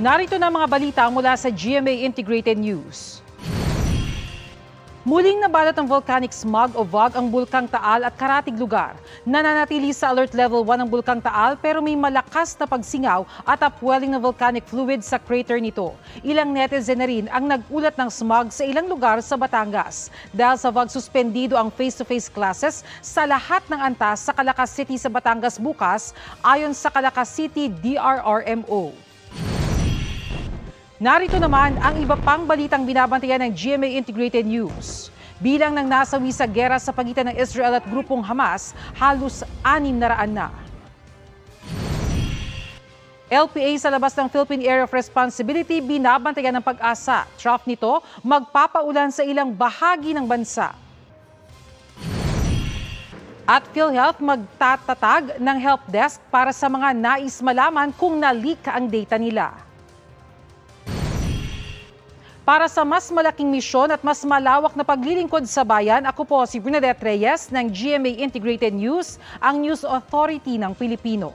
Narito na mga balita mula sa GMA Integrated News. Muling nabalot ng volcanic smog o VOG ang Bulkang Taal at karatig lugar. Nananatili sa alert level 1 ang Bulkang Taal pero may malakas na pagsingaw at upwelling ng volcanic fluid sa crater nito. Ilang netizen na rin ang nagulat ng smog sa ilang lugar sa Batangas. Dahil sa VOG, suspendido ang face-to-face classes sa lahat ng antas sa Calacas City sa Batangas bukas ayon sa Calacas City DRRMO. Narito naman ang iba pang balitang binabantayan ng GMA Integrated News. Bilang ng nasawi sa gera sa pagitan ng Israel at grupong Hamas, halos 600 na. LPA sa labas ng Philippine Area of Responsibility binabantayan ng Pag-asa. Trough nito magpapaulan sa ilang bahagi ng bansa. At PhilHealth magtatatag ng help desk para sa mga nais malaman kung na-leak ang data nila. Para sa mas malaking misyon at mas malawak na paglilingkod sa bayan, ako po si Bernadette Reyes ng GMA Integrated News, ang News Authority ng Pilipino.